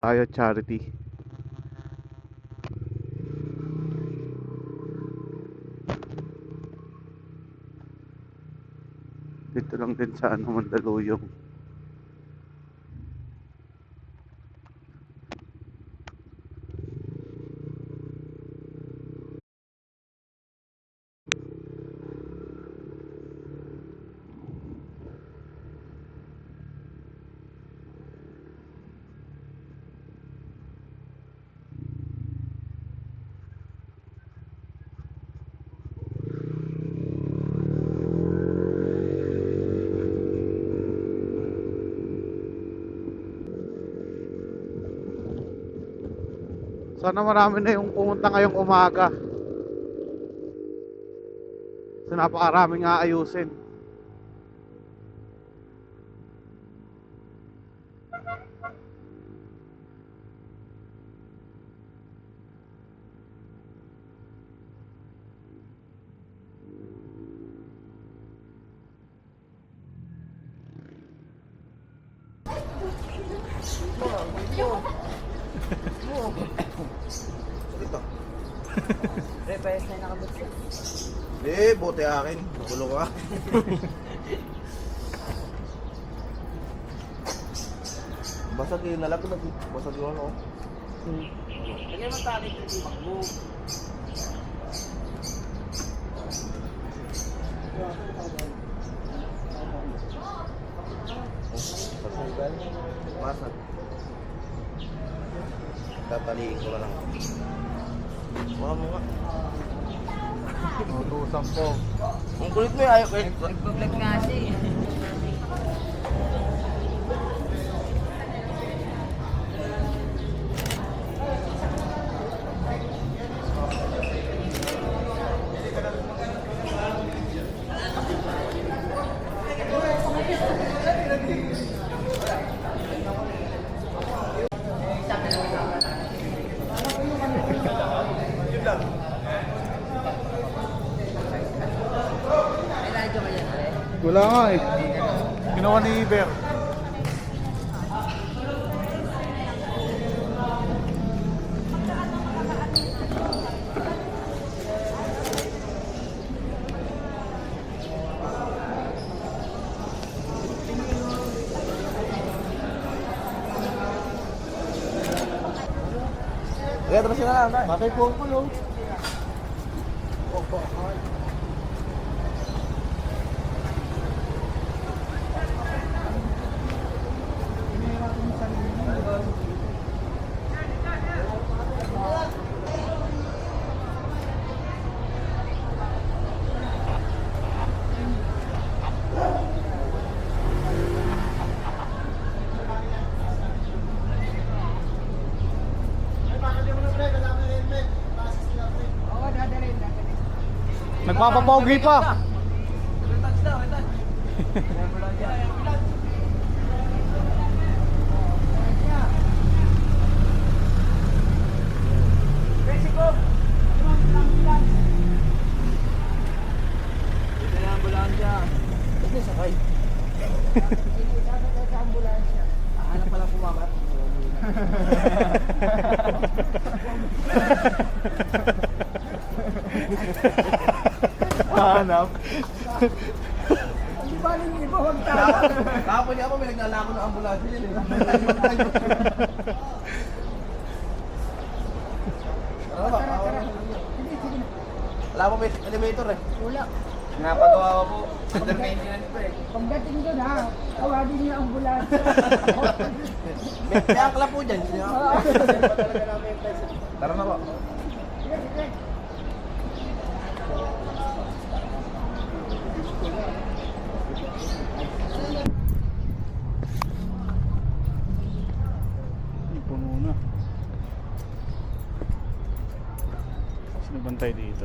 Tayo charity. Dito lang din sa Mandaluyong. Sana marami na yung pumunta ngayong umaga. So napakaraming aayusin. Ito. Repairs na nakabot siya. Buti akin. Nakulo ka. Basag yung nalapit. Basag yung ano. Lagyan mo tali ito yung makbo. Basag. Tataliin ko na lang. Mga mga. Utusan po. Ang kulit mo yung ayaw. Nagpa-vlog nga siya eh. May radyo ka dyan, pre? Wala nga eh. Ginawa ni Iber. Kaya tapos na lang. Patay po ang kulong. Oo, dadalhin. Nagpapapogi pa. Hindi sakay. Hanap pala pumamat. Hanap. Ang baling iba, huwag tayo. Kapon niya ako may naglalako ng ambulansya yun eh. Wala pa may elevator eh. Wala. Napagawa ko po. Under maintenance pa eh. Pagdating doon ha, tawagin niyo ang ambulansya. May angkla po dyan. Tara na po. Sige, sige. Puno na. Sino bantay dito?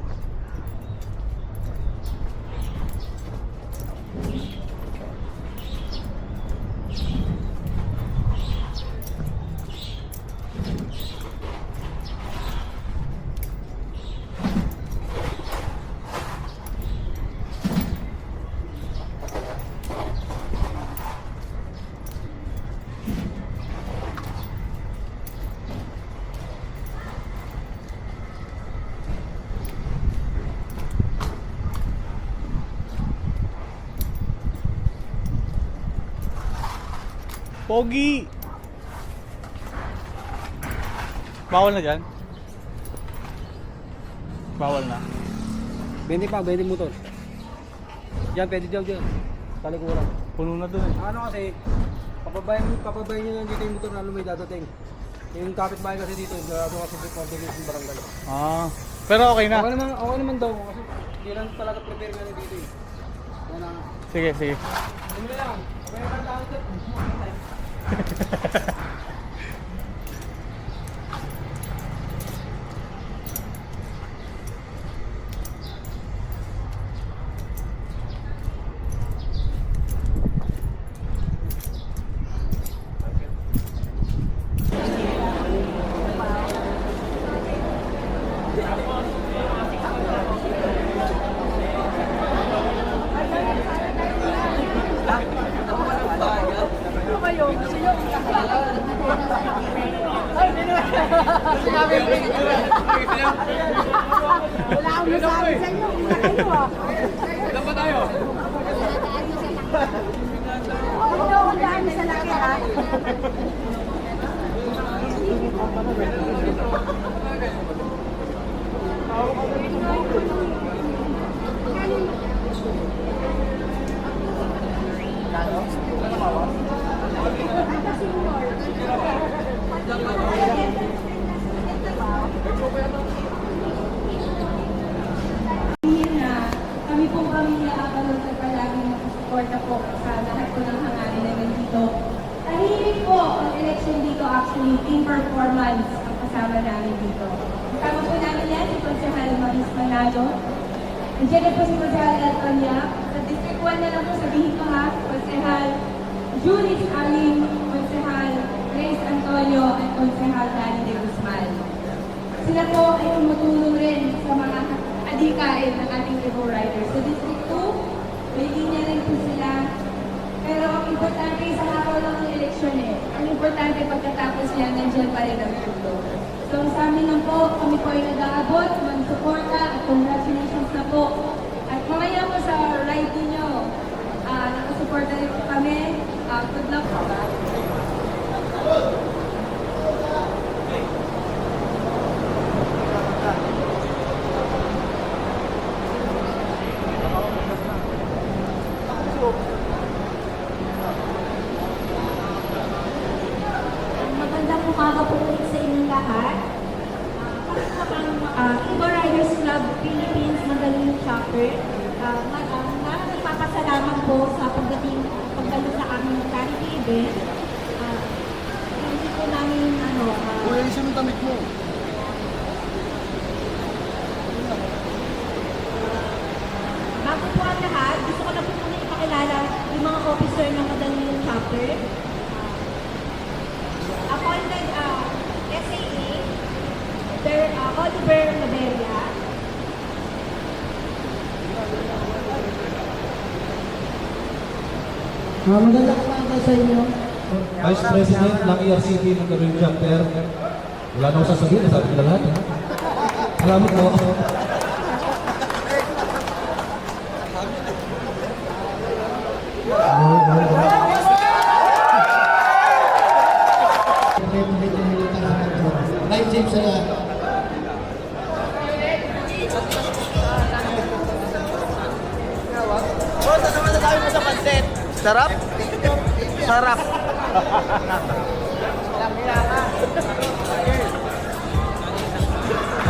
Pogi! Bawal na dyan? Bawal na. 20 pa, 20 motor. Diyan, pwede dyan. Talikuran. Puno na dun eh. Ano kasi, papabayan nyo lang dito yung motor na may dadating. Yung kapitbahay kasi dito, gano'n kasi coordinate yung barangay. Ah, pero okay na. Okay naman daw, kasi hindi lang talaga prepare nga dito eh. Yan na. Sige, sige. Ano na lang, okay na tao dito. Wala akong masabi sa inyo. Ano ah? Ilan ba tayo? Ito, ang daan sa laki ha. Na kami po nakakalood sa palaging nakasuporta po sa lahat po ng hangarin namin dito. Tahimik po ang election dito actually, team performance ang kasama namin dito. Kasama po namin yan si Konsehal Maris Manalo. Nandiyan na po si Konsehal Antonia. Sa District 1 na lang po sabihin ko ha, Konsehal Julius Alim, Konsehal Grace Antonio, at Konsehal Danny de Guzman. Sila po ay tumutulong rin sa mga adhikain ng ating Evo Riders. Sa District 2, may linya rin po sila. Pero ang importante sa araw lang ng eleksyon ang importante pagkatapos yan, nandiyan pa rin ang tulong. So sa amin lang po, kami po ay nag-aabot, mag-suporta, at congratulations na po. At mamaya po sa ride ninyo, nakasuporta rin po kami. Good luck po. Magandang umaga po ulit sa inyong lahat. Evo Riders Club Philippines Mandaluyong Chapter. Nagpapasalamat po sa pagdalo sa aming charity event. Hindi po namin Uy, ayos yung damit mo. bago po ang lahat, gusto ko na po muna ipakilala yung mga officer ng Mandaluyong Chapter. Appointed SAA, Oliver Laveria. Magandang umaga sa inyo. Vice President ng ERCP ng Mandaluyong Chapter. Wala na ako sasabihin, nasabi ko na lahat. Salamat po. Live team sila. Bro, sasama na tayo mo sa pansit. Sarap? Sarap.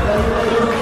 Live